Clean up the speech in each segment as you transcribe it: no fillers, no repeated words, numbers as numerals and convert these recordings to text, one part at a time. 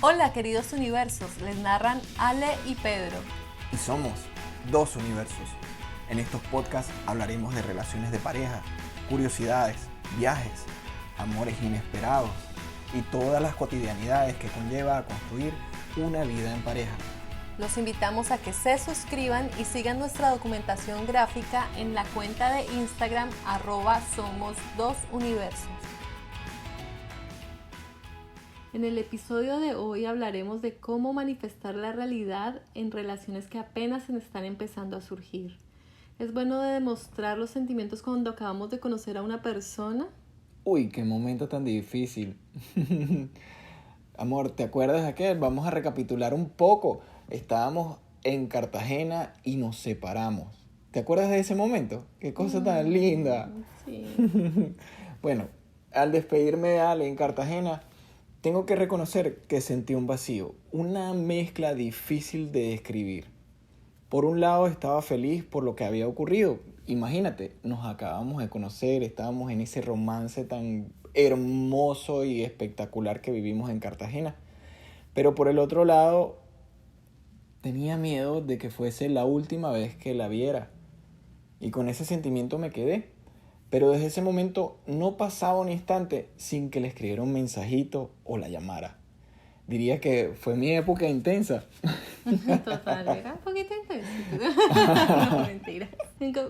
Hola queridos universos, les narran Ale y Pedro. Y somos dos universos. En estos podcasts hablaremos de relaciones de pareja, curiosidades, viajes, amores inesperados y todas las cotidianidades que conlleva a construir una vida en pareja. Los invitamos a que se suscriban y sigan nuestra documentación gráfica en la cuenta de Instagram @somos2universos. En el episodio de hoy hablaremos de cómo manifestar la realidad en relaciones que apenas se están empezando a surgir. ¿Es bueno de demostrar los sentimientos cuando acabamos de conocer a una persona? Uy, qué momento tan difícil. Amor, ¿te acuerdas de aquel? Vamos a recapitular un poco. Estábamos en Cartagena y nos separamos. ¿Te acuerdas de ese momento? Qué cosa tan linda. Sí. Bueno, al despedirme de Ale en Cartagena, tengo que reconocer que sentí un vacío, una mezcla difícil de describir. Por un lado estaba feliz por lo que había ocurrido. Imagínate, nos acabamos de conocer, estábamos en ese romance tan hermoso y espectacular que vivimos en Cartagena. Pero por el otro lado, tenía miedo de que fuese la última vez que la viera. Y con ese sentimiento me quedé. Pero desde ese momento no pasaba un instante sin que le escribiera un mensajito o la llamara. Diría que fue mi época intensa. Total, era un poquito intenso. No, mentira.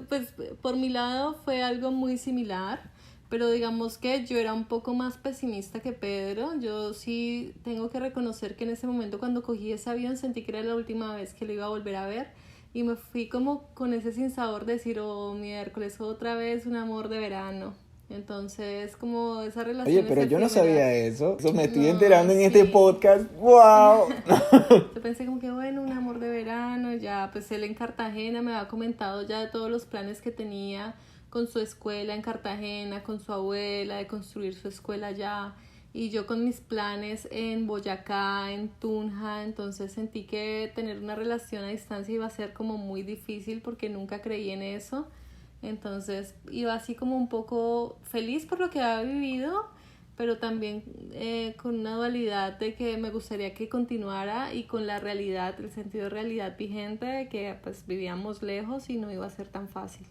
Pues por mi lado fue algo muy similar, pero digamos que yo era un poco más pesimista que Pedro. Yo sí tengo que reconocer que en ese momento cuando cogí ese avión sentí que era la última vez que lo iba a volver a ver y me fui como con ese sinsabor de decir, oh, miércoles, otra vez un amor de verano. Entonces, como esa relación. Oye, pero yo no sabía eso. Eso me estoy No, enterando en sí. este podcast. ¡Wow! Yo pensé como que bueno, un amor de verano, ya pues él en Cartagena me había comentado ya de todos los planes que tenía con su escuela en Cartagena, con su abuela, de construir su escuela allá, y yo con mis planes en Boyacá, en Tunja. Entonces sentí que tener una relación a distancia iba a ser como muy difícil porque nunca creí en eso. Entonces iba así como un poco feliz por lo que había vivido, pero también con una dualidad de que me gustaría que continuara y con la realidad, el sentido de realidad vigente de que pues vivíamos lejos y no iba a ser tan fácil.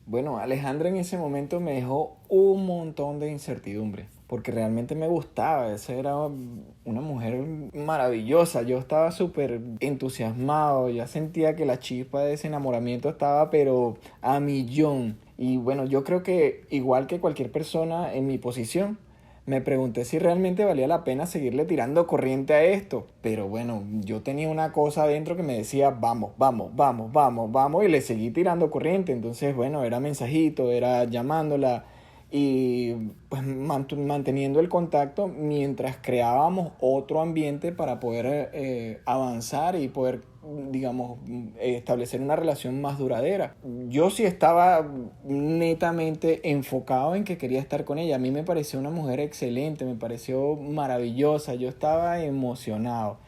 Bueno, Alejandra en ese momento me dejó un montón de incertidumbre, porque realmente me gustaba. Esa era una mujer maravillosa. Yo estaba súper entusiasmado, ya sentía que la chispa de ese enamoramiento estaba pero a millón. Y bueno, yo creo que igual que cualquier persona en mi posición, me pregunté si realmente valía la pena seguirle tirando corriente a esto. Pero bueno, yo tenía una cosa adentro que me decía, vamos, vamos, vamos, vamos, vamos, y le seguí tirando corriente. Entonces, bueno, era mensajito, era llamándola y pues manteniendo el contacto mientras creábamos otro ambiente para poder avanzar y poder, digamos, establecer una relación más duradera. Yo sí estaba netamente enfocado en que quería estar con ella. A mí me pareció una mujer excelente, me pareció maravillosa, yo estaba emocionado.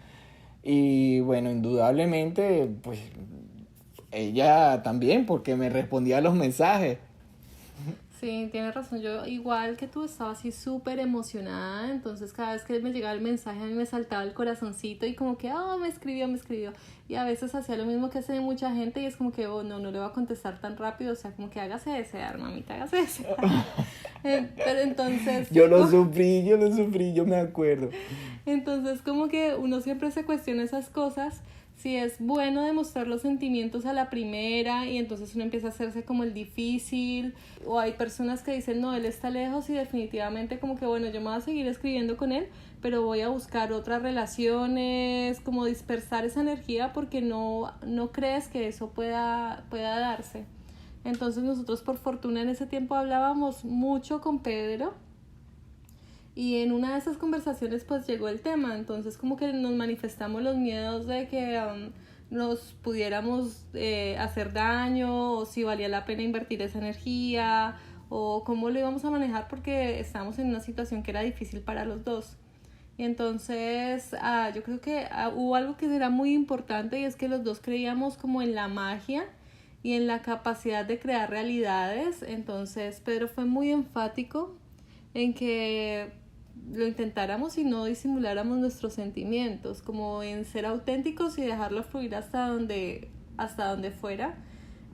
Y bueno, indudablemente, pues ella también, porque me respondía a los mensajes. Sí, tienes razón. Yo igual que tú estaba así súper emocionada, entonces cada vez que me llegaba el mensaje a mí me saltaba el corazoncito y como que, oh, me escribió. Y a veces hacía lo mismo que hace mucha gente y es como que, oh, no le voy a contestar tan rápido, o sea, como que hágase desear, mamita, hágase desear. Pero entonces... Yo lo sufrí, yo me acuerdo. Entonces como que uno siempre se cuestiona esas cosas, si es bueno demostrar los sentimientos a la primera y entonces uno empieza a hacerse como el difícil, o hay personas que dicen no, él está lejos y definitivamente como que bueno, yo me voy a seguir escribiendo con él, pero voy a buscar otras relaciones, como dispersar esa energía porque no crees que eso pueda darse. Entonces nosotros por fortuna en ese tiempo hablábamos mucho con Pedro. Y en una de esas conversaciones pues llegó el tema, entonces como que nos manifestamos los miedos de que nos pudiéramos hacer daño, o si valía la pena invertir esa energía, o cómo lo íbamos a manejar porque estábamos en una situación que era difícil para los dos. Y entonces yo creo que hubo algo que era muy importante y es que los dos creíamos como en la magia y en la capacidad de crear realidades. Entonces Pedro fue muy enfático en que lo intentáramos y no disimuláramos nuestros sentimientos, como en ser auténticos y dejarlo fluir hasta donde fuera.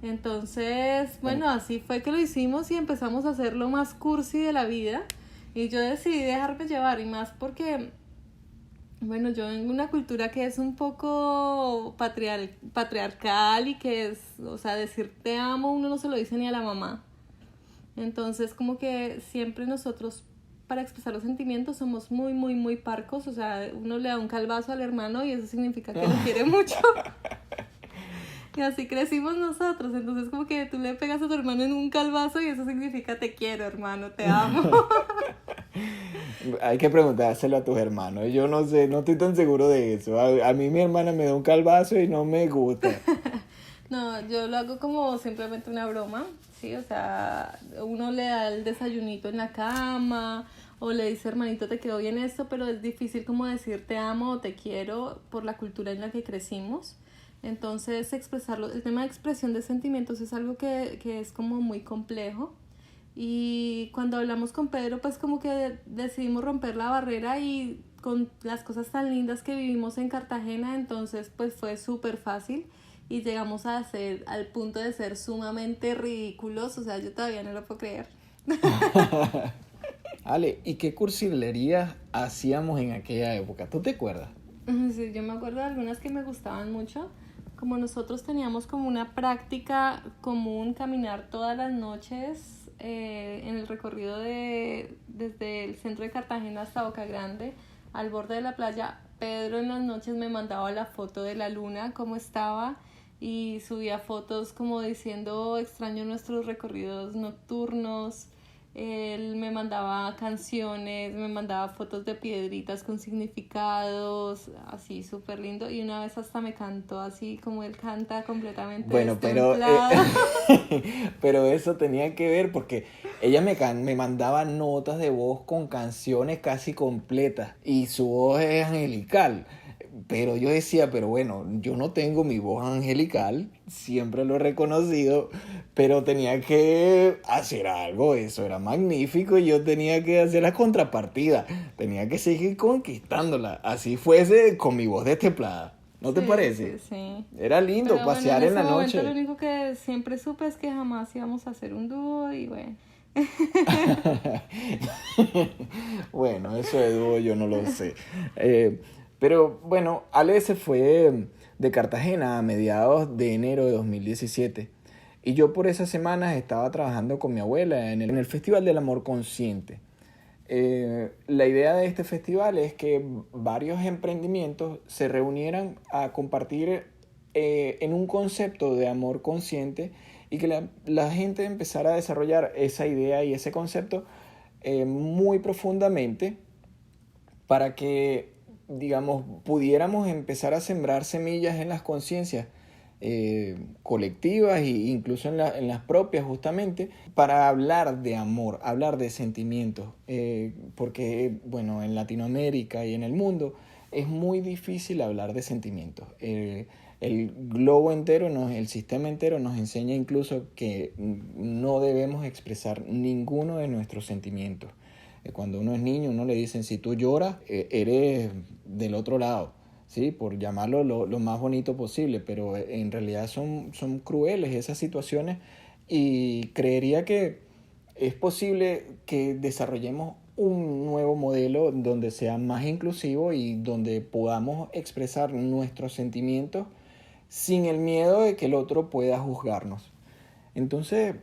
Entonces, bueno, así fue que lo hicimos y empezamos a hacer lo más cursi de la vida. Y yo decidí dejarme llevar, y más porque, bueno, yo vengo de una cultura que es un poco patriarcal, y que es, o sea, decir te amo uno no se lo dice ni a la mamá. Entonces, como que siempre nosotros, para expresar los sentimientos, somos muy, muy, muy parcos. O sea, uno le da un calvazo al hermano y eso significa que lo quiere mucho. Y así crecimos nosotros. Entonces, como que tú le pegas a tu hermano en un calvazo y eso significa te quiero, hermano, te amo. Hay que preguntárselo a tus hermanos. Yo no sé, no estoy tan seguro de eso. A mí mi hermana me da un calvazo y no me gusta. No, yo lo hago como simplemente una broma, ¿sí? O sea, uno le da el desayunito en la cama o le dice, hermanito, te quedó bien esto, pero es difícil como decir te amo o te quiero por la cultura en la que crecimos. Entonces, expresarlo, el tema de expresión de sentimientos es algo que es como muy complejo. Y cuando hablamos con Pedro, pues como que decidimos romper la barrera, y con las cosas tan lindas que vivimos en Cartagena, entonces pues fue súper fácil. Y llegamos al punto de ser sumamente ridículos, o sea, yo todavía no lo puedo creer. Ale, ¿y qué cursilerías hacíamos en aquella época? ¿Tú te acuerdas? Sí, yo me acuerdo de algunas que me gustaban mucho. Como nosotros teníamos como una práctica común, caminar todas las noches en el recorrido desde el centro de Cartagena hasta Boca Grande, al borde de la playa. Pedro en las noches me mandaba la foto de la luna, cómo estaba, y subía fotos como diciendo extraño nuestros recorridos nocturnos. Él me mandaba canciones, me mandaba fotos de piedritas con significados, así súper lindo. Y una vez hasta me cantó así como él canta, completamente Bueno, destemplado. pero eso tenía que ver porque ella me mandaba notas de voz con canciones casi completas y su voz es angelical. Pero yo decía, pero bueno, yo no tengo mi voz angelical, siempre lo he reconocido, pero tenía que hacer algo, eso era magnífico y yo tenía que hacer la contrapartida, tenía que seguir conquistándola, así fuese con mi voz destemplada. ¿No te Sí, parece? sí, sí. Era lindo Pero bueno, pasear en en ese la momento noche. lo único que siempre supe es que jamás íbamos a hacer un dúo, y bueno. Bueno, eso de dúo yo no lo sé. Pero bueno, Ale se fue de Cartagena a mediados de enero de 2017. Y yo por esas semanas estaba trabajando con mi abuela en el Festival del Amor Consciente. La idea de este festival es que varios emprendimientos se reunieran a compartir en un concepto de amor consciente, y que la gente empezara a desarrollar esa idea y ese concepto muy profundamente, para que, digamos, pudiéramos empezar a sembrar semillas en las conciencias colectivas e incluso en las propias, justamente, para hablar de amor, hablar de sentimientos, porque, bueno, en Latinoamérica y en el mundo es muy difícil hablar de sentimientos. El globo entero, el sistema entero nos enseña incluso que no debemos expresar ninguno de nuestros sentimientos. Cuando uno es niño, uno le dicen, si tú lloras, eres del otro lado, ¿sí? Por llamarlo lo más bonito posible, pero en realidad son crueles esas situaciones, y creería que es posible que desarrollemos un nuevo modelo donde sea más inclusivo y donde podamos expresar nuestros sentimientos sin el miedo de que el otro pueda juzgarnos. Entonces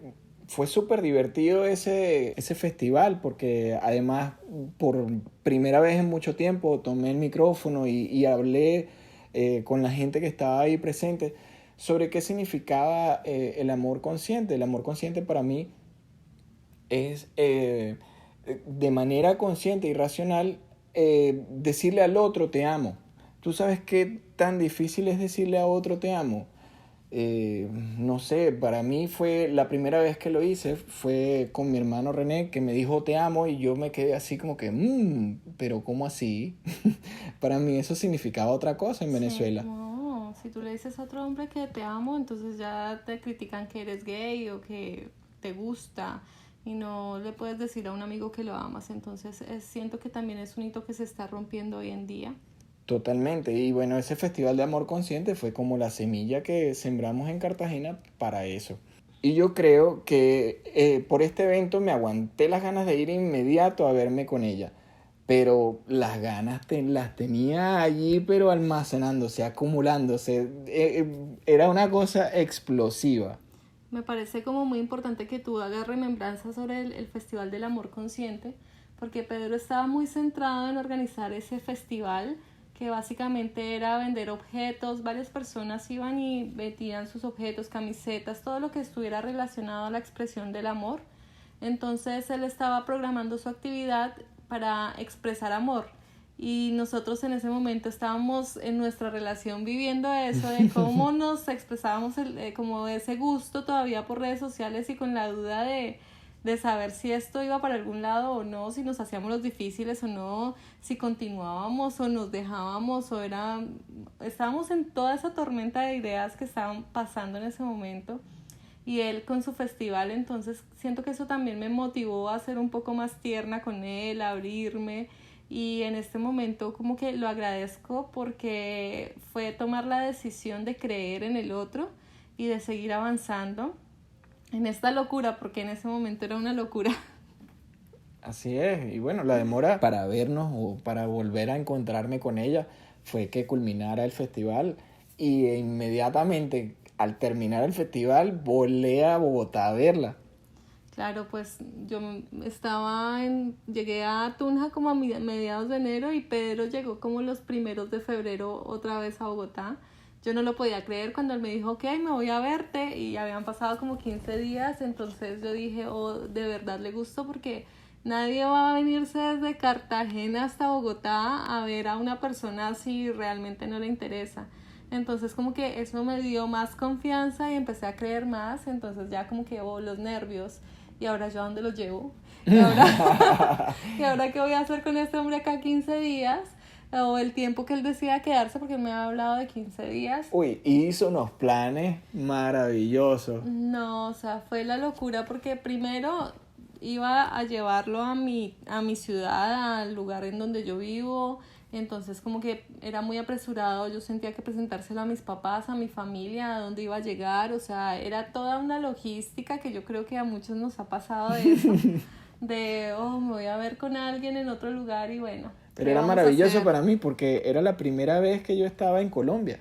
fue súper divertido ese festival, porque además por primera vez en mucho tiempo tomé el micrófono y hablé con la gente que estaba ahí presente sobre qué significaba el amor consciente. El amor consciente para mí es de manera consciente y racional decirle al otro te amo. ¿Tú sabes qué tan difícil es decirle a otro te amo? No sé, para mí fue la primera vez que lo hice, fue con mi hermano René, que me dijo te amo, y yo me quedé así como que, pero ¿cómo así? Para mí eso significaba otra cosa en Sí, Venezuela. no, si tú le dices a otro hombre que te amo, entonces ya te critican que eres gay o que te gusta. y no le puedes decir a un amigo que lo amas. Entonces siento que también es un hito que se está rompiendo hoy en día. Totalmente. Y bueno, ese Festival de Amor Consciente fue como la semilla que sembramos en Cartagena para eso. Y yo creo que por este evento me aguanté las ganas de ir inmediato a verme con ella. Pero las ganas las tenía allí, pero almacenándose, acumulándose. Era una cosa explosiva. Me parece como muy importante que tú hagas remembranzas sobre el Festival del Amor Consciente, porque Pedro estaba muy centrado en organizar ese festival, que básicamente era vender objetos. Varias personas iban y metían sus objetos, camisetas, todo lo que estuviera relacionado a la expresión del amor. Entonces él estaba programando su actividad para expresar amor, y nosotros en ese momento estábamos en nuestra relación viviendo eso de cómo nos expresábamos como ese gusto todavía por redes sociales, y con la duda de saber si esto iba para algún lado o no, si nos hacíamos los difíciles o no, si continuábamos o nos dejábamos, estábamos en toda esa tormenta de ideas que estaban pasando en ese momento. Y él con su festival, entonces siento que eso también me motivó a ser un poco más tierna con él, a abrirme. Y en este momento como que lo agradezco, porque fue tomar la decisión de creer en el otro y de seguir avanzando en esta locura, porque en ese momento era una locura. Así es. Y bueno, la demora para vernos o para volver a encontrarme con ella fue que culminara el festival. Y inmediatamente al terminar el festival volé a Bogotá a verla. Claro, pues yo llegué a Tunja como a mediados de enero, y Pedro llegó como los primeros de febrero otra vez a Bogotá. Yo no lo podía creer cuando él me dijo, ok, me voy a verte, y habían pasado como 15 días, entonces yo dije, oh, de verdad le gustó, porque nadie va a venirse desde Cartagena hasta Bogotá a ver a una persona si realmente no le interesa. Entonces como que eso me dio más confianza y empecé a creer más. Entonces ya como que los nervios, y ahora yo a dónde los llevo, y ahora qué voy a hacer con este hombre acá 15 días, o el tiempo que él decida quedarse, porque me ha hablado de 15 días. Uy, hizo unos planes maravillosos. No, o sea, fue la locura, porque primero iba a llevarlo a mi ciudad, al lugar en donde yo vivo. Entonces como que era muy apresurado, yo sentía que presentárselo a mis papás, a mi familia, a dónde iba a llegar. O sea, era toda una logística que yo creo que a muchos nos ha pasado de eso, de, oh, me voy a ver con alguien en otro lugar, y bueno. Pero era maravilloso para mí, porque era la primera vez que yo estaba en Colombia.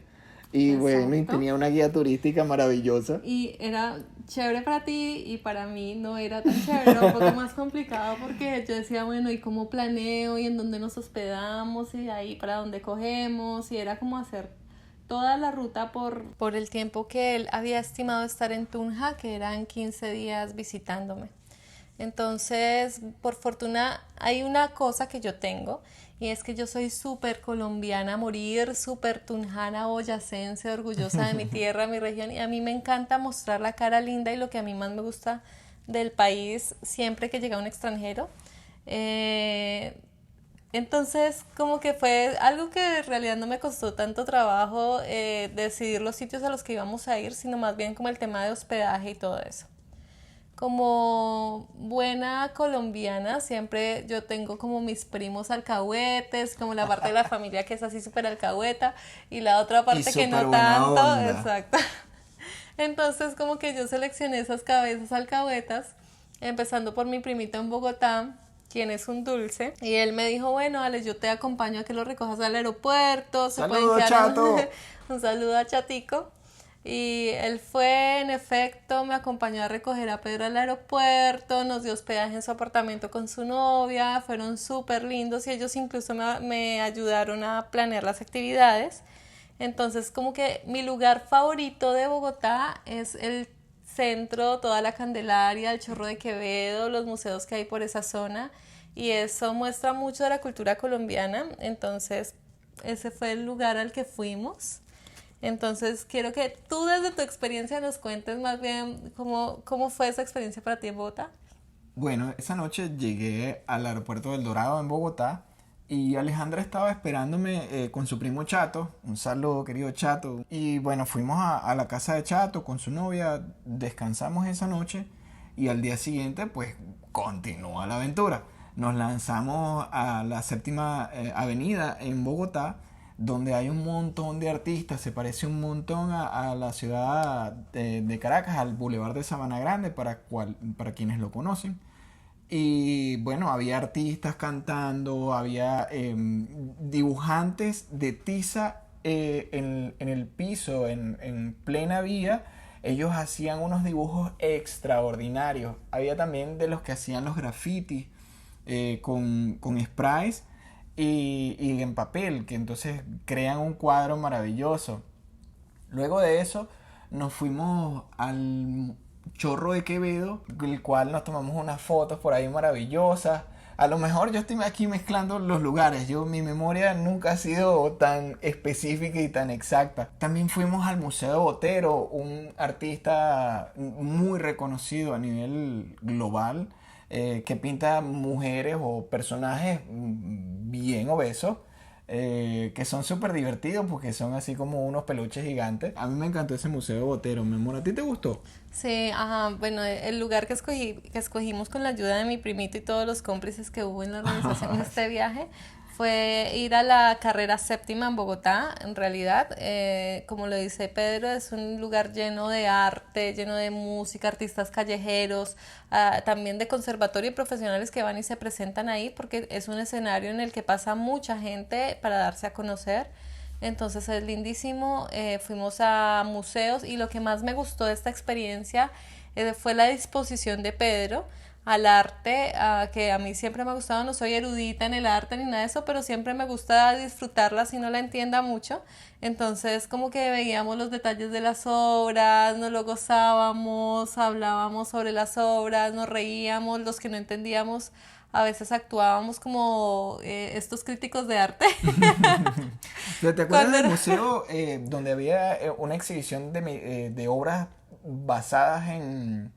Y Exacto. bueno, y tenía una guía turística maravillosa. Y era chévere para ti, y para mí no era tan chévere, era un poco más complicado, porque yo decía, bueno, ¿y cómo planeo? ¿Y en dónde nos hospedamos? ¿Y de ahí para dónde cogemos? Y era como hacer toda la ruta por el tiempo que él había estimado estar en Tunja, que eran 15 días visitándome. Entonces, por fortuna, hay una cosa que yo tengo, y es que yo soy súper colombiana a morir, súper tunjana, boyacense, orgullosa de mi tierra, mi región, y a mí me encanta mostrar la cara linda, y lo que a mí más me gusta del país siempre que llega un extranjero. Entonces, como que fue algo que en realidad no me costó tanto trabajo decidir los sitios a los que íbamos a ir, sino más bien como el tema de hospedaje y todo eso. Como buena colombiana, siempre yo tengo como mis primos alcahuetes, como la parte de la familia que es así súper alcahueta, y la otra parte que no tanto, onda. Exacto. Entonces como que yo seleccioné esas cabezas alcahuetas, empezando por mi primito en Bogotá, quien es un dulce, y él me dijo, bueno, Ale, yo te acompaño a que lo recojas al aeropuerto. ¡Saludos, Chato! Un saludo a Chatico. Y él fue, en efecto, me acompañó a recoger a Pedro al aeropuerto, nos dio hospedaje en su apartamento con su novia, fueron súper lindos, y ellos incluso me ayudaron a planear las actividades. Entonces como que mi lugar favorito de Bogotá es el centro, toda la Candelaria, el Chorro de Quevedo, los museos que hay por esa zona, y eso muestra mucho de la cultura colombiana. Entonces ese fue el lugar al que fuimos. Entonces quiero que tú desde tu experiencia nos cuentes más bien cómo fue esa experiencia para ti en Bogotá. Bueno, esa noche llegué al aeropuerto del Dorado en Bogotá, y Alejandra estaba esperándome con su primo Chato. Un saludo, querido Chato. Y bueno, fuimos a la casa de Chato con su novia, descansamos esa noche, y al día siguiente pues continúa la aventura. Nos lanzamos a la Séptima Avenida en Bogotá, donde hay un montón de artistas, se parece un montón a la ciudad de Caracas, al Boulevard de Sabana Grande, para quienes lo conocen. Y bueno, había artistas cantando, había dibujantes de tiza en el piso, en plena vía. Ellos hacían unos dibujos extraordinarios. Había también de los que hacían los grafitis con sprays y en papel, que entonces crean un cuadro maravilloso. Luego de eso nos fuimos al Chorro de Quevedo, el cual nos tomamos unas fotos por ahí maravillosas. A lo mejor yo estoy aquí mezclando los lugares. Mi memoria nunca ha sido tan específica y tan exacta. También fuimos al Museo de Botero, un artista muy reconocido a nivel global, que pinta mujeres o personajes bien obesos. Que son súper divertidos porque son así como unos peluches gigantes. A mí me encantó ese Museo de Botero, mi amor. ¿A ti te gustó? Sí, ajá, bueno, el lugar que escogimos con la ayuda de mi primito y todos los cómplices que hubo en la organización de este viaje fue ir a la carrera séptima en Bogotá. En realidad, como lo dice Pedro, es un lugar lleno de arte, lleno de música, artistas callejeros, también de conservatorio y profesionales que van y se presentan ahí porque es un escenario en el que pasa mucha gente para darse a conocer. Entonces es lindísimo, fuimos a museos y lo que más me gustó de esta experiencia fue la disposición de Pedro al arte, que a mí siempre me ha gustado. No soy erudita en el arte ni nada de eso, pero siempre me gusta disfrutarla si no la entienda mucho. Entonces como que veíamos los detalles de las obras, nos lo gozábamos, hablábamos sobre las obras, nos reíamos, los que no entendíamos a veces actuábamos como estos críticos de arte. ¿Pero te acuerdas del museo donde había una exhibición de obras basadas en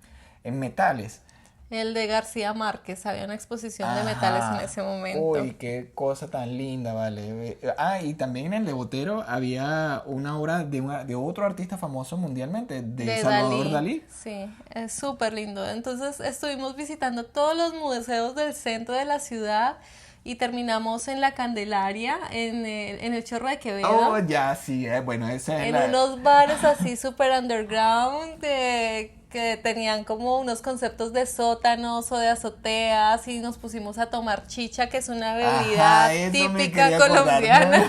metales? El de García Márquez, había una exposición de metales en ese momento. Uy, qué cosa tan linda, vale. Y también en el de Botero había una obra de otro artista famoso mundialmente, de Salvador Dalí. Sí, es súper lindo. Entonces estuvimos visitando todos los museos del centro de la ciudad y terminamos en la Candelaria, en el Chorro de Quevedo. Oh, ya, sí, bueno, esa es en unos bares así súper underground que tenían como unos conceptos de sótanos o de azoteas y nos pusimos a tomar chicha, que es una bebida típica colombiana,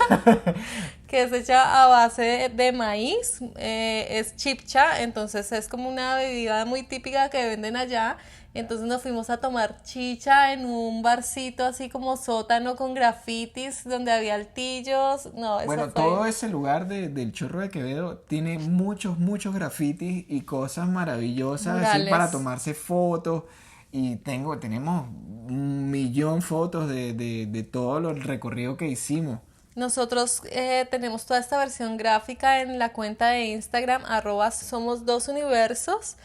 que es hecha a base de maíz, es chipcha, entonces es como una bebida muy típica que venden allá. Entonces nos fuimos a tomar chicha en un barcito así como sótano con grafitis donde había altillos. No, bueno, todo ese lugar del Chorro de Quevedo tiene muchos grafitis y cosas maravillosas así para tomarse fotos. Y tenemos 1.000.000 de fotos de todo el recorrido que hicimos. Nosotros tenemos toda esta versión gráfica en la cuenta de Instagram, @somos2universos.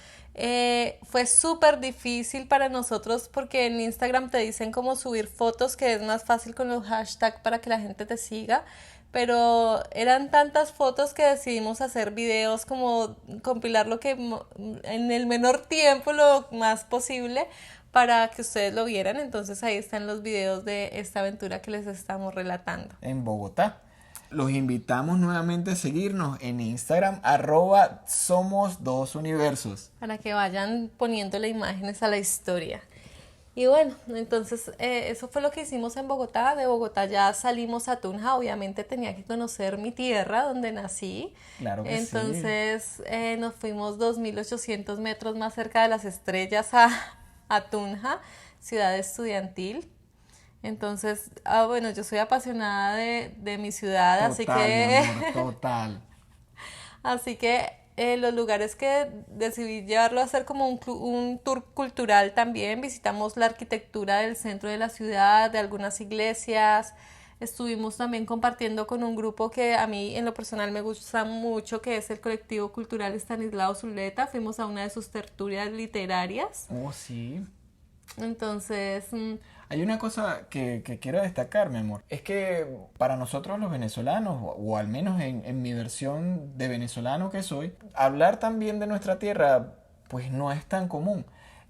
Fue súper difícil para nosotros porque en Instagram te dicen cómo subir fotos, que es más fácil con los hashtags para que la gente te siga, pero eran tantas fotos que decidimos hacer videos, como compilar lo que en el menor tiempo, lo más posible, para que ustedes lo vieran. Entonces ahí están los videos de esta aventura que les estamos relatando en Bogotá. Los invitamos nuevamente a seguirnos en Instagram, @somos2universos. para que vayan poniéndole imágenes a la historia. Y bueno, entonces eso fue lo que hicimos en Bogotá. De Bogotá ya salimos a Tunja. Obviamente tenía que conocer mi tierra, donde nací. Claro que entonces nos fuimos 2.800 metros más cerca de las estrellas a Tunja, ciudad estudiantil. Entonces, bueno, yo soy apasionada de mi ciudad, total, así que... mi amor, total. Así que los lugares que decidí llevarlo a hacer como un tour cultural también. Visitamos la arquitectura del centro de la ciudad, de algunas iglesias. Estuvimos también compartiendo con un grupo que a mí en lo personal me gusta mucho, que es el Colectivo Cultural Estanislao Zuleta. Fuimos a una de sus tertulias literarias. Oh, sí. Entonces... Hay una cosa que quiero destacar, mi amor. Es que para nosotros los venezolanos, o al menos en mi versión de venezolano que soy, hablar también de nuestra tierra, pues no es tan común.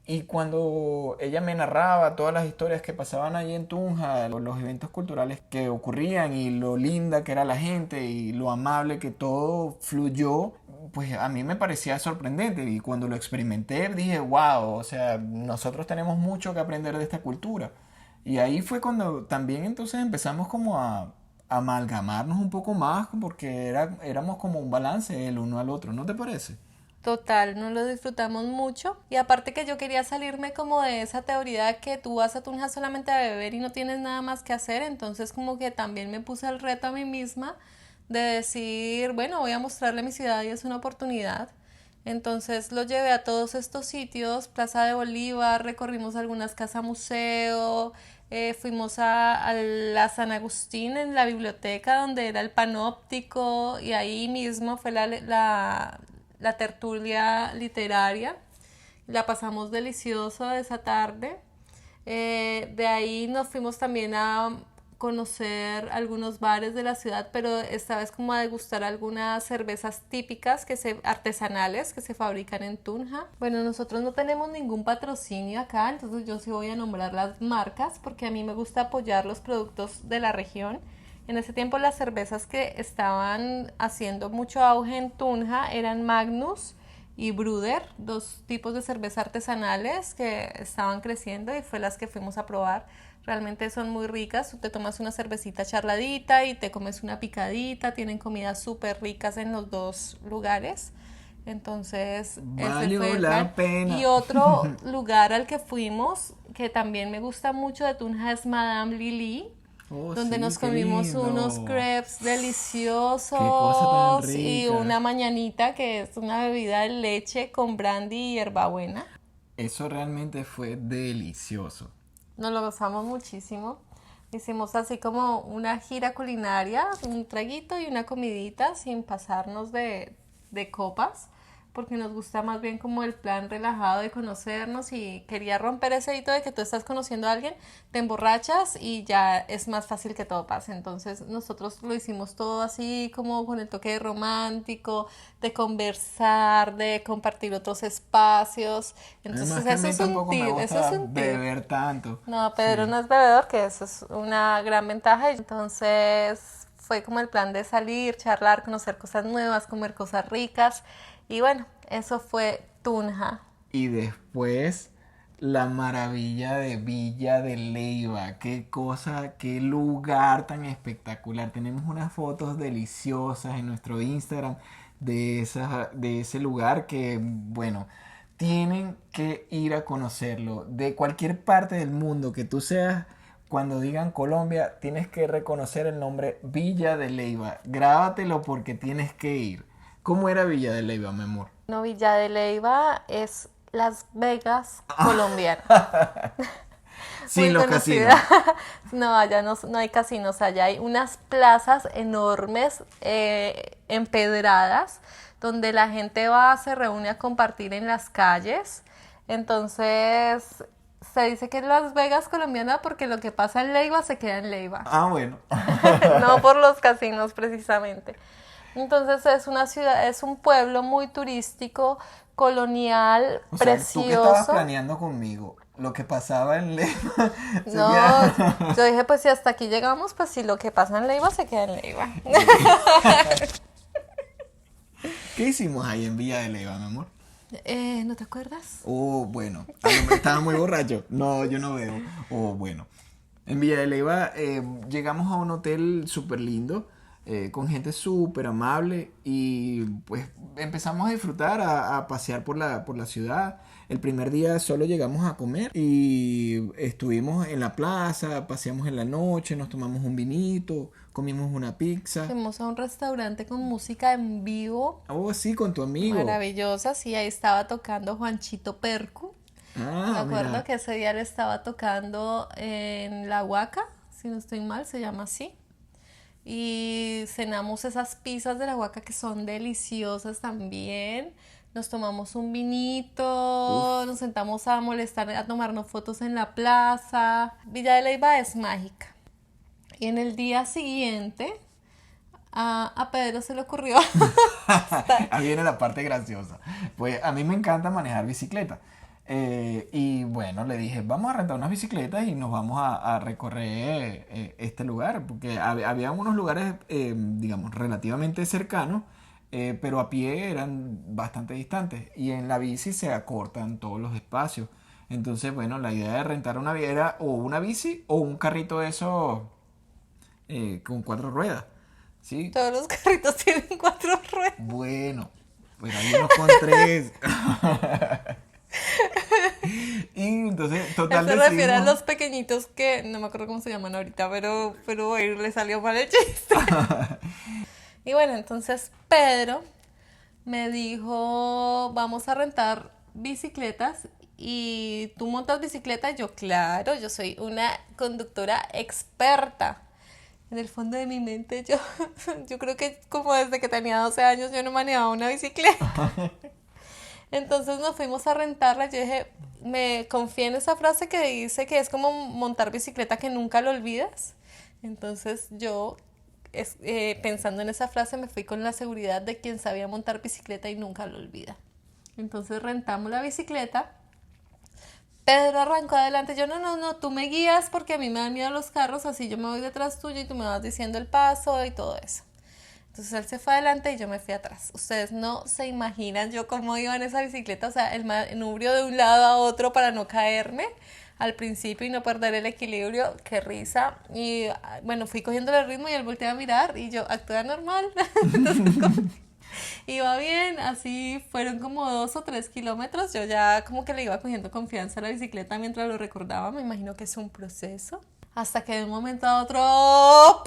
Y cuando ella me narraba todas las historias que pasaban allí en Tunja, los eventos culturales que ocurrían y lo linda que era la gente y lo amable que todo fluyó, pues a mí me parecía sorprendente. Y cuando lo experimenté dije, wow, o sea, nosotros tenemos mucho que aprender de esta cultura. Y ahí fue cuando también entonces empezamos como a amalgamarnos un poco más porque éramos como un balance el uno al otro, ¿no te parece? Total, nos lo disfrutamos mucho. Y aparte que yo quería salirme como de esa teoría de que tú vas a Tunja solamente a beber y no tienes nada más que hacer, entonces como que también me puse el reto a mí misma de decir, bueno, voy a mostrarle mi ciudad y es una oportunidad. Entonces lo llevé a todos estos sitios, Plaza de Bolívar, recorrimos algunas casas museo, fuimos a la San Agustín en la biblioteca donde era el panóptico y ahí mismo fue la tertulia literaria. La pasamos delicioso esa tarde. De ahí nos fuimos también a conocer algunos bares de la ciudad, pero esta vez como a degustar algunas cervezas típicas artesanales que se fabrican en Tunja. Bueno, nosotros no tenemos ningún patrocinio acá, entonces yo sí voy a nombrar las marcas porque a mí me gusta apoyar los productos de la región. En ese tiempo las cervezas que estaban haciendo mucho auge en Tunja eran Magnus y Bruder, dos tipos de cerveza artesanales que estaban creciendo y fue las que fuimos a probar. Realmente son muy ricas, tú te tomas una cervecita charladita y te comes una picadita, tienen comidas súper ricas en los dos lugares. Entonces, ese fue Valió el la plan. pena. Y otro lugar al que fuimos, que también me gusta mucho de Tunja, es Madame Lili, Oh, donde sí, nos qué comimos unos lindo. crepes Qué cosa tan deliciosos y rica. una mañanita que es una bebida de leche con brandy y hierbabuena. Eso realmente fue delicioso. Nos lo gozamos muchísimo. Hicimos así como una gira culinaria, un traguito y una comidita sin pasarnos de copas, porque nos gusta más bien como el plan relajado de conocernos y quería romper ese hito de que tú estás conociendo a alguien, te emborrachas y ya es más fácil que todo pase. Entonces nosotros lo hicimos todo así como con el toque de romántico, de conversar, de compartir otros espacios. Además Entonces que a mí tampoco me eso es gusta un tip. beber tanto. No, Pedro Sí. no es bebedor, que eso es una gran ventaja. Entonces fue como el plan de salir, charlar, conocer cosas nuevas, comer cosas ricas. Y bueno, eso fue Tunja. Y después la maravilla de Villa de Leyva. Qué cosa, qué lugar tan espectacular. Tenemos unas fotos deliciosas en nuestro Instagram de ese lugar que, bueno, tienen que ir a conocerlo. De cualquier parte del mundo que tú seas, cuando digan Colombia, tienes que reconocer el nombre Villa de Leyva. Grábatelo porque tienes que ir. ¿Cómo era Villa de Leyva, mi amor? No, Villa de Leyva es Las Vegas colombiana. Muy Sin los casinos. conocida. No, allá no hay casinos, allá hay unas plazas enormes, empedradas, donde la gente va, se reúne a compartir en las calles. Entonces, se dice que es Las Vegas colombiana porque lo que pasa en Leiva se queda en Leiva, Ah, bueno. no por los casinos precisamente. Entonces es una ciudad, es un pueblo muy turístico, colonial, O sea, tú que estabas precioso. planeando conmigo, lo que pasaba en Leyva No, sería... yo dije, pues si hasta aquí llegamos, pues si lo que pasa en Leiva se queda en Leiva. ¿Qué hicimos ahí en Villa de Leyva, mi amor? ¿No te acuerdas? Oh, bueno. A lo mejor estaba muy borracho. No, yo no veo. Oh, bueno. En Villa de Leyva llegamos a un hotel súper lindo, con gente súper amable y pues empezamos a disfrutar, a pasear por la ciudad. El primer día solo llegamos a comer y estuvimos en la plaza, paseamos en la noche, nos tomamos un vinito, comimos una pizza. Fuimos a un restaurante con música en vivo, Oh, sí, con tu amigo. maravillosa, sí, ahí estaba tocando Juanchito Percu. Me Ah, acuerdo mira. que ese día le estaba tocando en La Huaca, si no estoy mal, se llama así. Y cenamos esas pizzas de La Huaca que son deliciosas también. Nos tomamos un vinito, nos sentamos a molestar, a tomarnos fotos en la plaza. Villa de Leyva es mágica. Y en el día siguiente, a Pedro se le ocurrió. Ahí viene la parte graciosa. Pues a mí me encanta manejar bicicleta. Y bueno, le dije, vamos a rentar unas bicicletas y nos vamos a recorrer este lugar, porque había unos lugares, digamos, relativamente cercanos, pero a pie eran bastante distantes y en la bici se acortan todos los espacios. Entonces, bueno, la idea de rentar una era o una bici o un carrito de esos con cuatro ruedas, ¿sí? Todos los carritos tienen cuatro ruedas. Bueno, pues hay unos con tres. Y entonces, total, Él se refiere a decidimos. los pequeñitos que no me acuerdo cómo se llaman ahorita, pero bueno, le salió mal el chiste. Y bueno, entonces Pedro me dijo, vamos a rentar bicicletas y tú montas bicicleta. Y yo, claro, yo soy una conductora experta. En el fondo de mi mente, yo creo que como desde que tenía 12 años yo no manejaba una bicicleta. Entonces nos fuimos a rentarla. Yo dije, me confié en esa frase que dice que es como montar bicicleta que nunca lo olvidas. Entonces yo, pensando en esa frase, me fui con la seguridad de quien sabía montar bicicleta y nunca lo olvida. Entonces rentamos la bicicleta. Pedro arrancó adelante. Yo, no, tú me guías porque a mí me dan miedo los carros, así yo me voy detrás tuyo y tú me vas diciendo el paso y todo eso. Entonces él se fue adelante y yo me fui atrás. Ustedes no se imaginan yo cómo iba en esa bicicleta, o sea, el manubrio de un lado a otro para no caerme al principio y no perder el equilibrio, qué risa. Y bueno, fui cogiendo el ritmo y él volteó a mirar y yo, actúa normal. Entonces iba bien, así fueron como 2 o 3 kilómetros. Yo ya como que le iba cogiendo confianza a la bicicleta mientras lo recordaba. Me imagino que es un proceso. Hasta que de un momento a otro...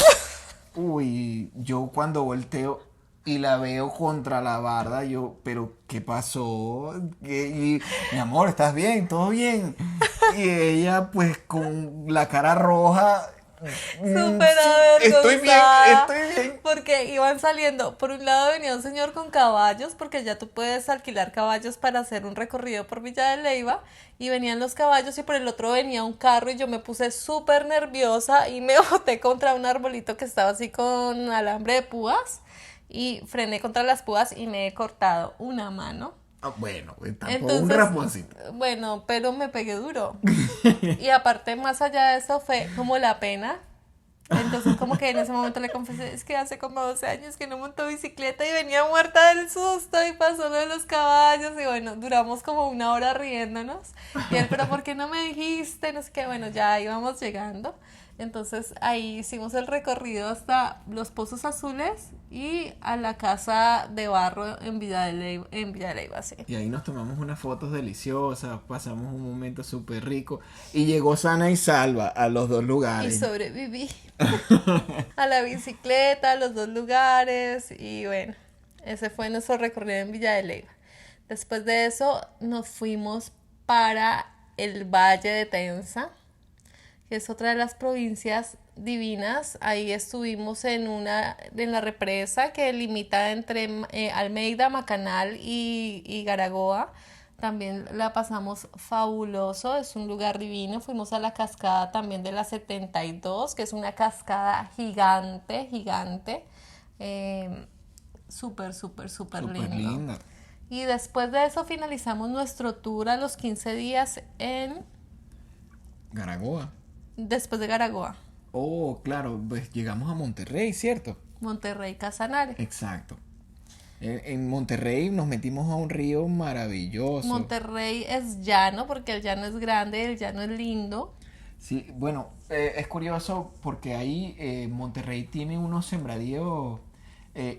Uy, yo cuando volteo y la veo contra la barda, yo, pero ¿qué pasó? Mi amor, ¿estás bien? ¿Todo bien? Y ella, pues, con la cara roja, Súper sí, estoy bien, avergonzada estoy bien. porque iban saliendo, por un lado venía un señor con caballos, porque ya tú puedes alquilar caballos para hacer un recorrido por Villa de Leyva, y venían los caballos y por el otro venía un carro y yo me puse súper nerviosa y me boté contra un arbolito que estaba así con alambre de púas y frené contra las púas y me he cortado una mano. Ah, bueno, tampoco un Entonces, rasponcito. bueno, pero me pegué duro. Y aparte, más allá de eso, fue como la pena. Entonces, como que en ese momento le confesé, es que hace como 12 años que no monto bicicleta y venía muerta del susto y pasó lo de los caballos. Y bueno, duramos como 1 hora riéndonos. Y él, pero ¿por qué no me dijiste? No sé qué, bueno, ya íbamos llegando. Entonces ahí hicimos el recorrido hasta los Pozos Azules y a la casa de barro en Villa de Leyva, sí. Y ahí nos tomamos unas fotos deliciosas, pasamos un momento súper rico y llegó sana y salva a los dos Y lugares. sobreviví a la bicicleta, a los 2 lugares y bueno, ese fue nuestro recorrido en Villa de Leyva. Después de eso nos fuimos para el Valle de Tensa, que es otra de las provincias divinas. Ahí estuvimos en la represa que limita entre Almeida, Macanal y Garagoa. También la pasamos fabuloso, es un lugar divino. Fuimos a la cascada también de la 72, que es una cascada gigante, gigante. Súper, súper, súper Súper lindo. linda. Y después de eso finalizamos nuestro tour a los 15 días Garagoa. después de Garagoa, Oh, claro, pues llegamos a Monterrey, ¿cierto? Monterrey, Casanare. Exacto. En Monterrey nos metimos a un río maravilloso. Monterrey es llano porque el llano es grande, el llano es lindo. Sí, bueno, es curioso porque ahí Monterrey tiene unos sembradíos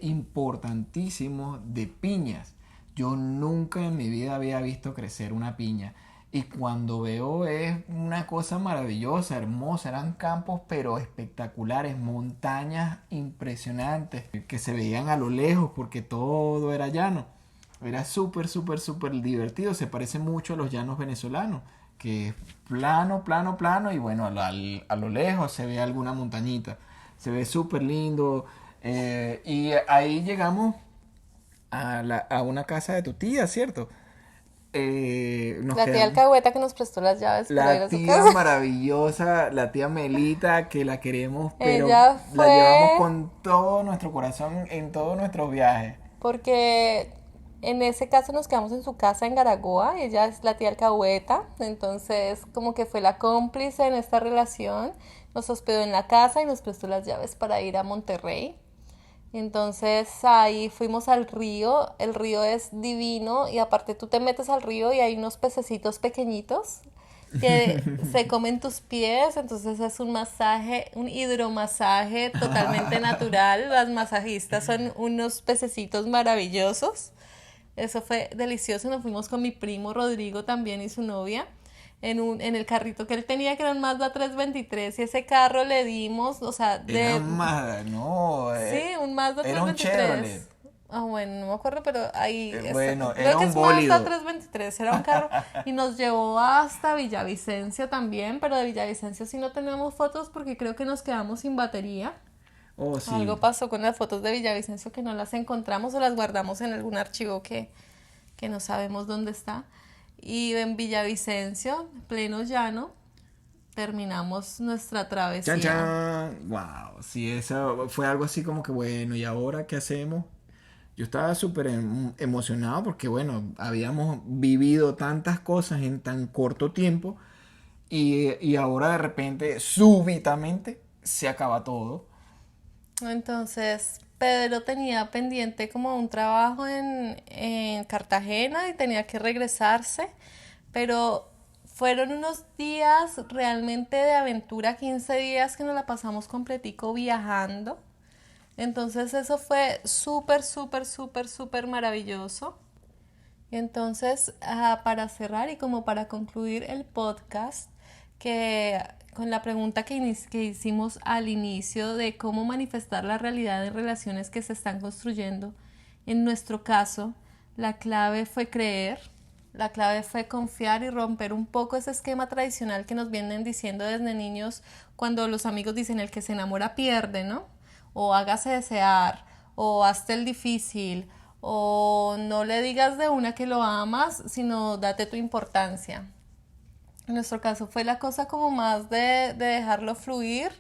importantísimos de piñas. Yo nunca en mi vida había visto crecer una piña. Y cuando veo es una cosa maravillosa, hermosa. Eran campos pero espectaculares, montañas impresionantes que se veían a lo lejos porque todo era llano. Era súper, súper, súper divertido. Se parece mucho a los llanos venezolanos, que es plano, plano, plano y bueno, a lo lejos se ve alguna montañita. Se ve súper lindo. Y ahí llegamos a una casa de tu tía, ¿cierto? La tía Alcahueta que nos prestó las llaves para ir La a su tía casa. maravillosa, la tía Melita, que la queremos, pero Ella la llevamos fue con todo nuestro corazón en todos nuestros viajes. porque En ese caso nos quedamos en su casa en Garagoa, ella es la tía alcahueta, entonces como que fue la cómplice en esta relación, nos hospedó en la casa y nos prestó las llaves para ir a Monterrey. Entonces ahí fuimos al río, el río es divino y aparte tú te metes al río y hay unos pececitos pequeñitos que se comen tus pies, entonces es un masaje, un hidromasaje totalmente natural, las masajistas son unos pececitos maravillosos, eso fue delicioso, nos fuimos con mi primo Rodrigo también y su novia en el carrito que él tenía, que era un Mazda 323, y ese carro le dimos, o sea, Era más, no, sí, un Mazda era un 323. Chevrolet. Ah, bueno, no me acuerdo, pero ahí está. Bueno, Creo era que un es Mazda bólido. 323, era un carro. Y nos llevó hasta Villavicencio también, pero de Villavicencio sí no tenemos fotos porque creo que nos quedamos sin batería. Oh, sí. Algo pasó con las fotos de Villavicencio que no las encontramos o las guardamos en algún archivo que no sabemos dónde está. Y en Villavicencio, pleno llano, terminamos nuestra Chan, travesía. chan. Wow, sí, eso fue algo así como que bueno, ¿y ahora qué hacemos? Yo estaba súper emocionado porque, bueno, habíamos vivido tantas cosas en tan corto tiempo y ahora de repente, súbitamente, se acaba todo. Entonces, Pedro tenía pendiente como un trabajo en Cartagena y tenía que regresarse, pero fueron unos días realmente de aventura, 15 días que nos la pasamos completico viajando. Entonces eso fue súper, súper, súper, súper maravilloso. Entonces, para cerrar y como para concluir el podcast, que con la pregunta que hicimos al inicio de cómo manifestar la realidad en relaciones que se están construyendo, en nuestro caso, la clave fue creer, la clave fue confiar y romper un poco ese esquema tradicional que nos vienen diciendo desde niños cuando los amigos dicen el que se enamora pierde, ¿no? O hágase desear, o hazte el difícil, o no le digas de una que lo amas, sino date tu importancia. En nuestro caso fue la cosa como más de dejarlo fluir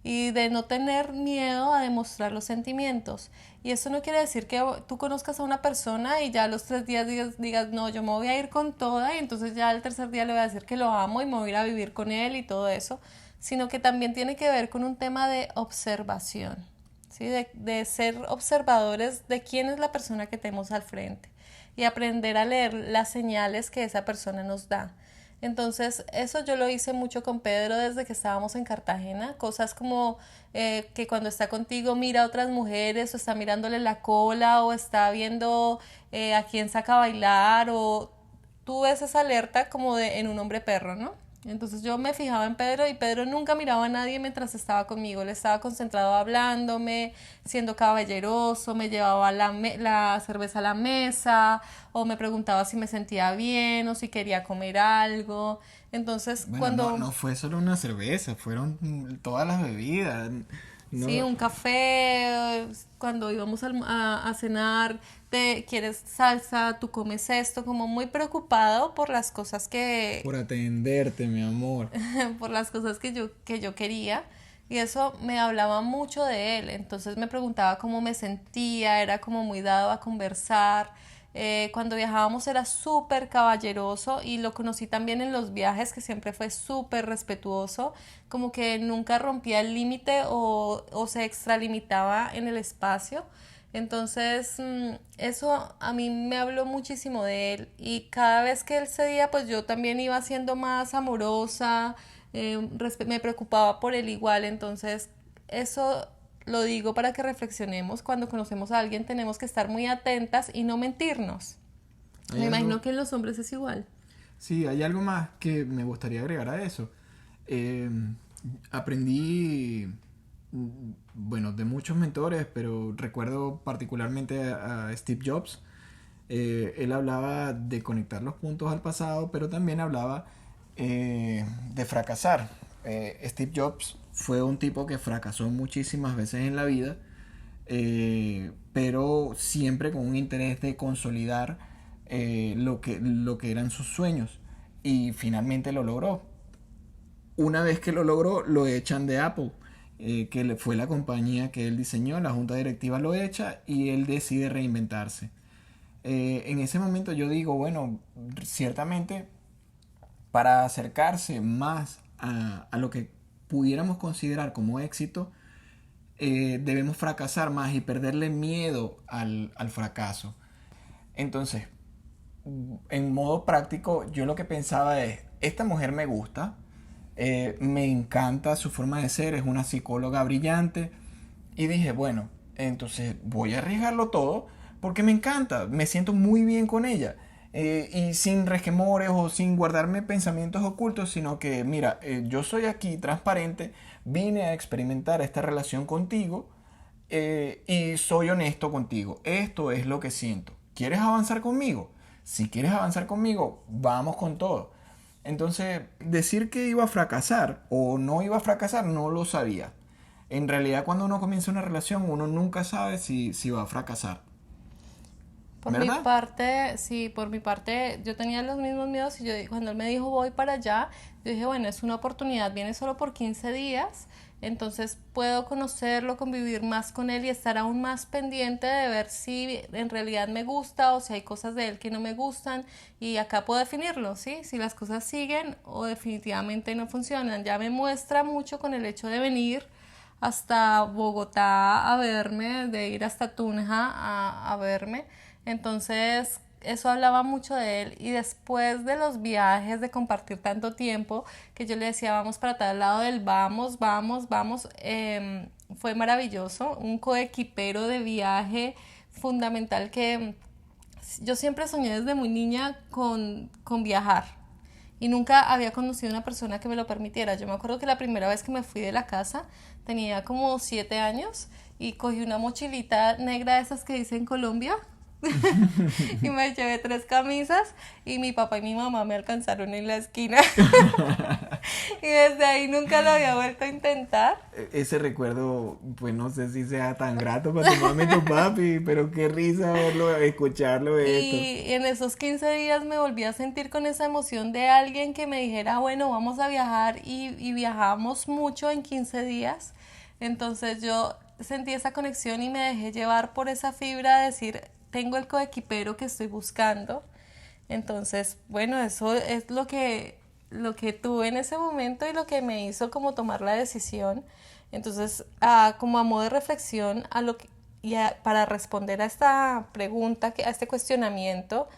y de no tener miedo a demostrar los sentimientos. Y eso no quiere decir que tú conozcas a una persona y ya a los 3 días digas, no, yo me voy a ir con toda y entonces ya el tercer día le voy a decir que lo amo y me voy a ir a vivir con él y todo eso, sino que también tiene que ver con un tema de observación, ¿sí? De ser observadores de quién es la persona que tenemos al frente y aprender a leer las señales que esa persona nos da. Entonces, eso yo lo hice mucho con Pedro desde que estábamos en Cartagena, cosas como que cuando está contigo mira a otras mujeres o está mirándole la cola o está viendo a quién saca a bailar o tú ves esa alerta como de en un hombre perro, ¿no? Entonces yo me fijaba en Pedro y Pedro nunca miraba a nadie mientras estaba conmigo. Él estaba concentrado hablándome, siendo caballeroso, me llevaba la cerveza a la mesa o me preguntaba si me sentía bien o si quería comer algo. Entonces Bueno, no, cuando no fue solo una cerveza, fueron todas las bebidas. sí, No, un café, cuando íbamos a cenar, te quieres salsa, tú comes esto, como muy preocupado por las cosas por atenderte, mi amor. por las cosas que yo quería. Y eso me hablaba mucho de él. Entonces me preguntaba cómo me sentía, era como muy dado a conversar. Cuando viajábamos era súper caballeroso y lo conocí también en los viajes, que siempre fue súper respetuoso, como que nunca rompía el límite o se extralimitaba en el espacio. Entonces, eso a mí me habló muchísimo de él y cada vez que él cedía, pues yo también iba siendo más amorosa, me preocupaba por él igual, entonces eso lo digo para que reflexionemos, cuando conocemos a alguien tenemos que estar muy atentas y no mentirnos. Hay Me imagino algo, que en los hombres es igual. sí, hay algo más que me gustaría agregar a eso. Eh, aprendí, bueno, de muchos mentores, pero recuerdo particularmente a Steve Jobs. Él hablaba de conectar los puntos al pasado, pero también hablaba de fracasar. Steve Jobs fue un tipo que fracasó muchísimas veces en la vida, pero siempre con un interés de consolidar lo que eran sus sueños. Y finalmente lo logró. Una vez que lo logró, lo echan de Apple, que fue la compañía que él diseñó, la junta directiva lo echa y él decide reinventarse. En ese momento yo digo, bueno, ciertamente para acercarse más a lo que pudiéramos considerar como éxito, debemos fracasar más y perderle miedo al fracaso. Entonces, en modo práctico, yo lo que pensaba es, esta mujer me gusta, me encanta su forma de ser, es una psicóloga brillante, y dije, bueno, entonces voy a arriesgarlo todo porque me encanta, me siento muy bien con ella. Y sin resquemores o sin guardarme pensamientos ocultos, sino que, mira, yo soy aquí transparente, vine a experimentar esta relación contigo y soy honesto contigo. Esto es lo que siento. ¿Quieres avanzar conmigo? Si quieres avanzar conmigo, vamos con todo. Entonces, decir que iba a fracasar o no iba a fracasar, no lo sabía. En realidad, cuando uno comienza una relación, uno nunca sabe si va a fracasar. Por mi ¿Verdad? parte, sí, por mi parte, yo tenía los mismos miedos y cuando él me dijo voy para allá, yo dije, bueno, es una oportunidad, viene solo por 15 días, entonces puedo conocerlo, convivir más con él y estar aún más pendiente de ver si en realidad me gusta o si hay cosas de él que no me gustan y acá puedo definirlo, ¿sí? Si las cosas siguen o definitivamente no funcionan. Ya me muestra mucho con el hecho de venir hasta Bogotá a verme, de ir hasta Tunja a verme. Entonces, eso hablaba mucho de él. Y después de los viajes, de compartir tanto tiempo, que yo le decía, vamos para tal lado del vamos, vamos, vamos, fue maravilloso. Un coequipero de viaje fundamental que yo siempre soñé desde muy niña con viajar y nunca había conocido una persona que me lo permitiera. Yo me acuerdo que la primera vez que me fui de la casa tenía como 7 años y cogí una mochilita negra de esas que dicen Colombia y me llevé 3 camisas y mi papá y mi mamá me alcanzaron en la esquina y desde ahí nunca lo había vuelto a intentar. Ese recuerdo, pues no sé si sea tan grato para tu mami y tu papi, pero qué risa verlo, escucharlo esto. Y en esos 15 días me volví a sentir con esa emoción de alguien que me dijera, bueno, vamos a viajar y viajamos mucho en 15 días. Entonces yo sentí esa conexión y me dejé llevar por esa fibra de decir, tengo el coequipero que estoy buscando. Entonces, bueno, eso es lo que tuve en ese momento y lo que me hizo como tomar la decisión. Entonces, como a modo de reflexión, para responder a esta pregunta, a este cuestionamiento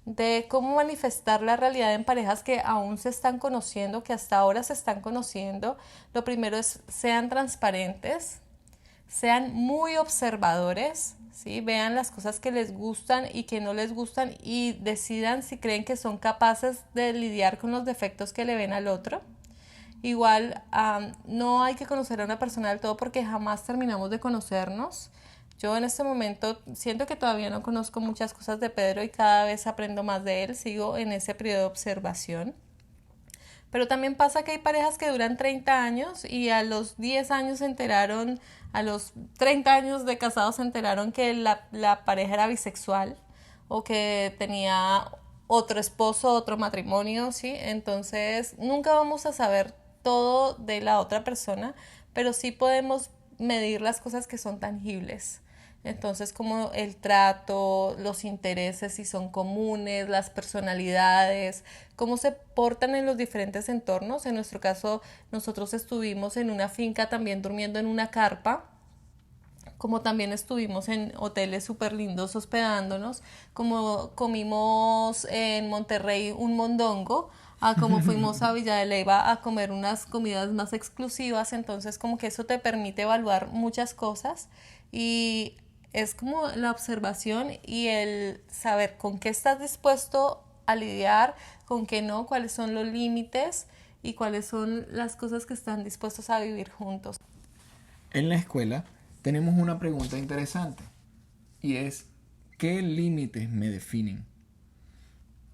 de cómo manifestar la realidad en parejas que aún se están conociendo, que hasta ahora se están conociendo, lo primero es sean transparentes, sean muy observadores, ¿sí? Vean las cosas que les gustan y que no les gustan y decidan si creen que son capaces de lidiar con los defectos que le ven al otro. Igual, no hay que conocer a una persona del todo porque jamás terminamos de conocernos. Yo en este momento siento que todavía no conozco muchas cosas de Pedro y cada vez aprendo más de él. Sigo en ese periodo de observación. Pero también pasa que hay parejas que duran 30 años y a los 10 años se enteraron, a los 30 años de casados se enteraron que la pareja era bisexual o que tenía otro esposo, otro matrimonio, ¿sí? Entonces nunca vamos a saber todo de la otra persona, pero sí podemos medir las cosas que son tangibles. Entonces, como el trato, los intereses, si son comunes, las personalidades, cómo se portan en los diferentes entornos. En nuestro caso, nosotros estuvimos en una finca también durmiendo en una carpa, como también estuvimos en hoteles súper lindos hospedándonos, como comimos en Monterrey un mondongo, a como fuimos a Villa de Leyva a comer unas comidas más exclusivas, entonces como que eso te permite evaluar muchas cosas y es como la observación y el saber con qué estás dispuesto a lidiar, con qué no, cuáles son los límites y cuáles son las cosas que están dispuestos a vivir juntos. En la escuela tenemos una pregunta interesante y es, ¿qué límites me definen?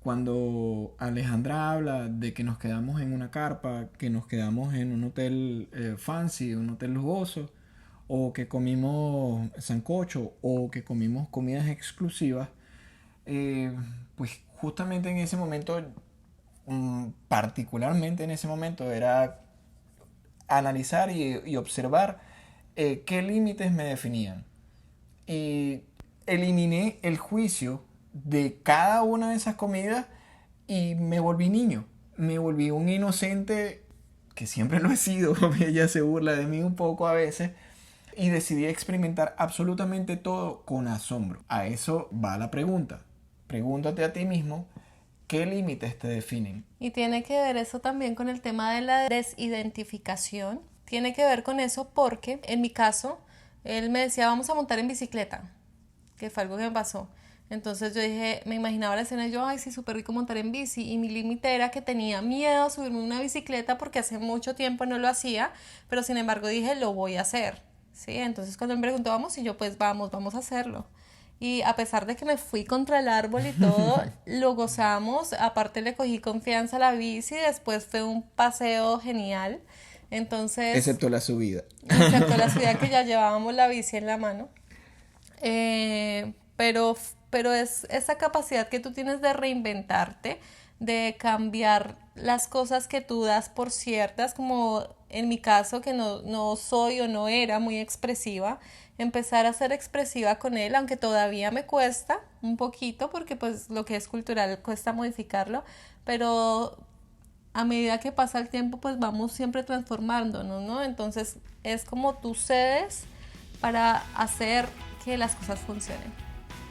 Cuando Alejandra habla de que nos quedamos en una carpa, que nos quedamos en un hotel fancy, un hotel lujoso, o que comimos sancocho, o que comimos comidas exclusivas, eh, pues justamente en ese momento, particularmente en ese momento, era analizar y observar qué límites me definían. Y eliminé el juicio de cada una de esas comidas y me volví niño. Me volví un inocente, que siempre lo he sido. Ella se burla de mí un poco a veces. Y decidí experimentar absolutamente todo con asombro. A eso va la pregunta. Pregúntate a ti mismo, ¿qué límites te definen? Y tiene que ver eso también con el tema de la desidentificación. Tiene que ver con eso porque, en mi caso, él me decía, vamos a montar en bicicleta, que fue algo que me pasó. Entonces yo dije, me imaginaba la escena y yo, ay, sí, súper rico montar en bici. Y mi límite era que tenía miedo a subirme a una bicicleta porque hace mucho tiempo no lo hacía, pero sin embargo dije, lo voy a hacer. Sí, entonces cuando él me preguntó, vamos, y yo, pues vamos a hacerlo. Y a pesar de que me fui contra el árbol y todo, lo gozamos. Aparte le cogí confianza a la bici, después fue un paseo genial. Entonces... Excepto la subida. Excepto la subida que ya llevábamos la bici en la mano. Pero es esa capacidad que tú tienes de reinventarte, de cambiar las cosas que tú das por ciertas, como en mi caso que no soy o no era muy expresiva, empezar a ser expresiva con él, aunque todavía me cuesta un poquito porque pues lo que es cultural cuesta modificarlo, pero a medida que pasa el tiempo pues vamos siempre transformándonos, ¿no? Entonces es como tú cedes para hacer que las cosas funcionen.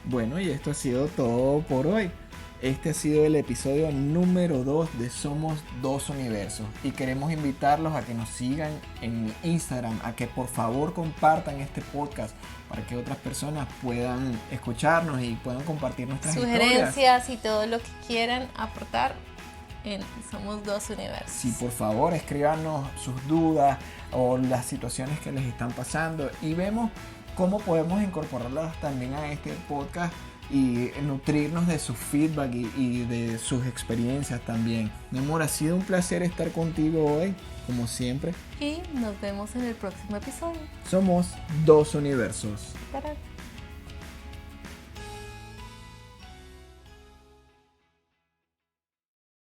Bueno, y esto ha sido todo por hoy. Este ha sido el episodio número 2 de Somos Dos Universos y queremos invitarlos a que nos sigan en mi Instagram, a que por favor compartan este podcast para que otras personas puedan escucharnos y puedan compartir nuestras sugerencias y todo lo que quieran aportar en Somos Dos Universos. Sí, por favor, escríbanos sus dudas o las situaciones que les están pasando y vemos cómo podemos incorporarlas también a este podcast y nutrirnos de su feedback y de sus experiencias también. Mi amor, ha sido un placer estar contigo hoy, como siempre. Y nos vemos en el próximo episodio. Somos Dos Universos. ¡Tarán!